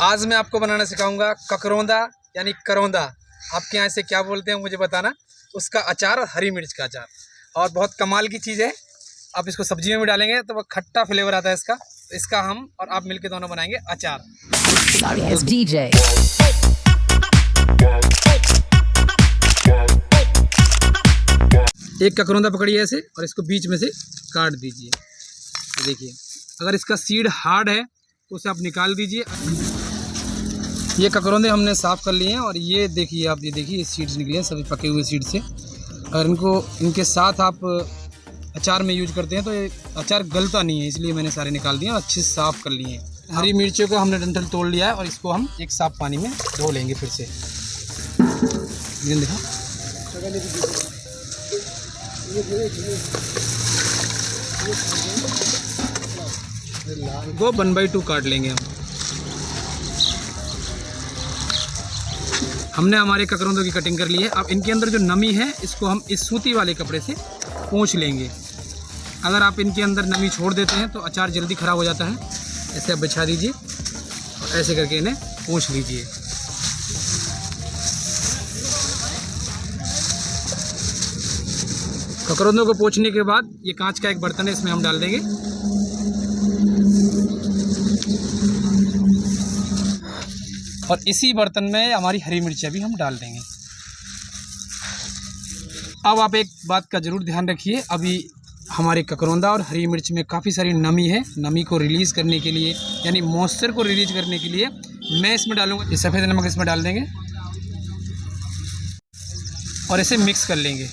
आज मैं आपको बनाना सिखाऊंगा ककरौंदा यानी करौंदा, आपके यहाँ इसे क्या बोलते हैं मुझे बताना। उसका अचार और हरी मिर्च का अचार, और बहुत कमाल की चीज़ है। आप इसको सब्जी में भी डालेंगे तो वह खट्टा फ्लेवर आता है इसका। तो इसका हम और आप मिलके दोनों बनाएंगे अचार। एक ककरौंदा पकड़िए ऐसे और इसको बीच में से काट दीजिए। देखिए, अगर इसका सीड हार्ड है तो उसे आप निकाल दीजिए। ये ककरौंदे हमने साफ़ कर लिए हैं और ये देखिए, आप ये देखिए, ये सीड्स निकले हैं सभी पके हुए सीड से। अगर इनके साथ आप अचार में यूज करते हैं तो ये अचार गलता नहीं है, इसलिए मैंने सारे निकाल दिए और अच्छे से साफ़ कर लिए हैं। हरी मिर्चियों को हमने डंठल तोड़ लिया है और इसको हम एक साफ पानी में धो लेंगे फिर से। देखो, वो 1/2 काट लेंगे हम। हमने हमारे ककरौंदों की कटिंग कर ली है। अब इनके अंदर जो नमी है इसको हम इस सूती वाले कपड़े से पोंछ लेंगे। अगर आप इनके अंदर नमी छोड़ देते हैं तो अचार जल्दी ख़राब हो जाता है। ऐसे आप बिछा दीजिए और ऐसे करके इन्हें पोंछ लीजिए। ककरौंदों को पोंछने के बाद ये कांच का एक बर्तन है, इसमें हम डाल देंगे। और इसी बर्तन में हमारी हरी मिर्चियाँ भी हम डाल देंगे। अब आप एक बात का ज़रूर ध्यान रखिए, अभी हमारे ककरौंदा और हरी मिर्च में काफ़ी सारी नमी है। नमी को रिलीज़ करने के लिए, यानी मॉइस्चर को रिलीज़ करने के लिए मैं इसमें डालूंगा ये सफ़ेद नमक, इसमें डाल देंगे और इसे मिक्स कर लेंगे।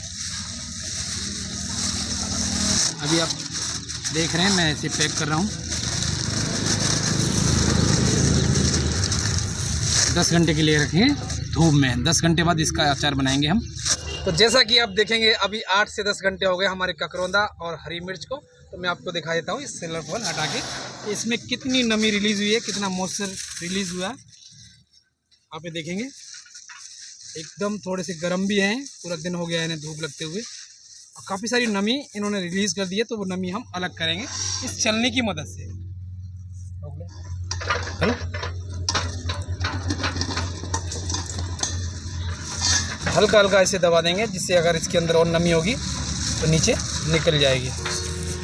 अभी आप देख रहे हैं मैं इसे पैक कर रहा हूँ। 10 घंटे के लिए रखेंगे धूप में। 10 घंटे बाद इसका अचार बनाएंगे हम। तो जैसा कि आप देखेंगे अभी 8 से 10 घंटे हो गए हमारे ककरौंदा और हरी मिर्च को। तो मैं आपको दिखा देता हूँ इस सिल्वर फॉइल हटा के इसमें कितनी नमी रिलीज़ हुई है, कितना मॉइस्चर रिलीज़ हुआ है। आप ये देखेंगे एकदम थोड़े से गर्म भी हैं, पूरा दिन हो गया है इन्हें धूप लगते हुए, और काफ़ी सारी नमी इन्होंने रिलीज़ कर दी है। तो वो नमी हम अलग करेंगे इस छलनी की मदद से। हल्का हल्का इसे दबा देंगे, जिससे अगर इसके अंदर और नमी होगी तो नीचे निकल जाएगी।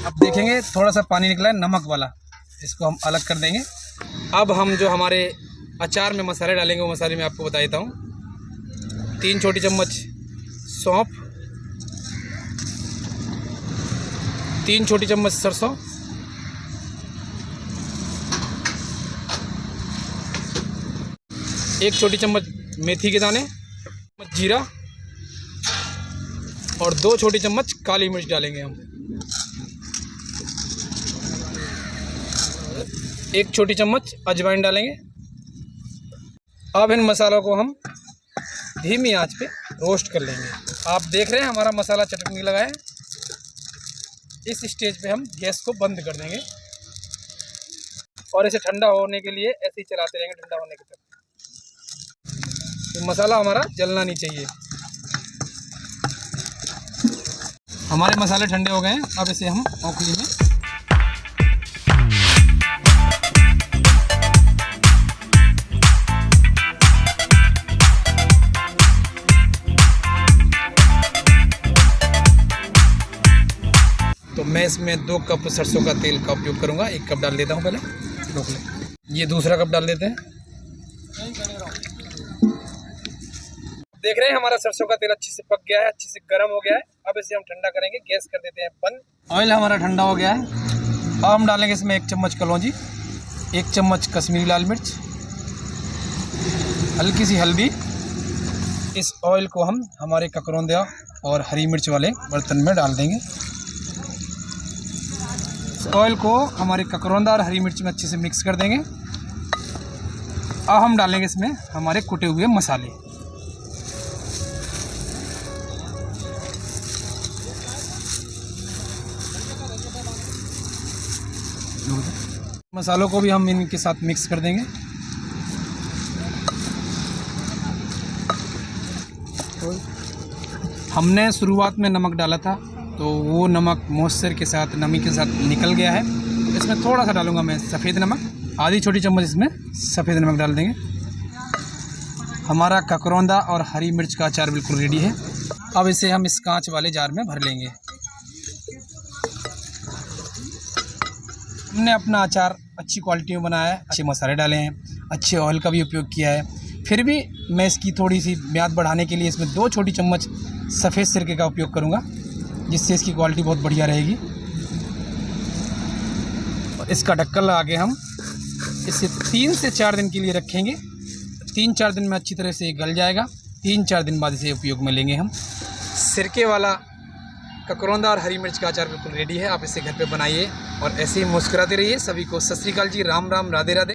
अब देखेंगे थोड़ा सा पानी निकला है नमक वाला, इसको हम अलग कर देंगे। अब हम जो हमारे अचार में मसाले डालेंगे वो मसाले मैं आपको बता देता हूँ। 3 छोटी चम्मच सौंफ, 3 छोटी चम्मच सरसों, 1 छोटी चम्मच मेथी के दाने, जीरा और 2 छोटी चम्मच काली मिर्च डालेंगे हम। 1 छोटी चम्मच अजवाइन डालेंगे। अब इन मसालों को हम धीमी आंच पे रोस्ट कर लेंगे। आप देख रहे हैं हमारा मसाला चटकने लगा है। इस स्टेज पे हम गैस को बंद कर देंगे और इसे ठंडा होने के लिए ऐसे ही चलाते रहेंगे ठंडा होने के तक। तो मसाला हमारा जलना नहीं चाहिए। हमारे मसाले ठंडे हो गए हैं। अब इसे हम औखली में तो मैं इसमें 2 कप सरसों का तेल का उपयोग करूंगा। 1 कप डाल देता हूं पहले। ये दूसरा कप डाल देते हैं। देख रहे हैं हमारा सरसों का तेल अच्छे से पक गया है, अच्छे से गर्म हो गया है। अब इसे हम ठंडा करेंगे। गैस कर देते हैं बंद। ऑयल हमारा ठंडा हो गया है। अब हम डालेंगे इसमें 1 चम्मच कलौंजी, 1 चम्मच कश्मीरी लाल मिर्च, हल्की सी हल्दी। इस ऑयल को हम हमारे ककरौंदा और हरी मिर्च वाले बर्तन में डाल देंगे। ऑयल को हमारे ककरौंदा और हरी मिर्च में अच्छे से मिक्स कर देंगे। अब हम डालेंगे इसमें हमारे कुटे हुए मसाले। मसालों को भी हम इनके साथ मिक्स कर देंगे। हमने शुरुआत में नमक डाला था तो वो नमक मॉइस्चर के साथ, नमी के साथ निकल गया है। इसमें थोड़ा सा डालूंगा मैं सफ़ेद नमक। आधी छोटी चम्मच इसमें सफ़ेद नमक डाल देंगे। हमारा ककरौंदा और हरी मिर्च का अचार बिल्कुल रेडी है। अब इसे हम इस कांच वाले जार में भर लेंगे। हमने अपना अचार अच्छी क्वालिटी में बनाया है, अच्छे मसाले डाले हैं, अच्छे ऑयल का भी उपयोग किया है। फिर भी मैं इसकी थोड़ी सी म्याद बढ़ाने के लिए इसमें 2 छोटी चम्मच सफ़ेद सिरके का उपयोग करूँगा, जिससे इसकी क्वालिटी बहुत बढ़िया रहेगी। और इसका ढक्कन लगा के हम इसे 3 से 4 दिन के लिए रखेंगे। 3-4 दिन में अच्छी तरह से गल जाएगा। 3-4 दिन बाद इसे उपयोग में लेंगे हम। सिरके वाला ककरौंदा और हरी मिर्च का अचार बिल्कुल रेडी है। आप इसे घर पे बनाइए और ऐसे ही मुस्कुराते रहिए। सभी को सत श्री अकाल जी, राम राम, राधे राधे।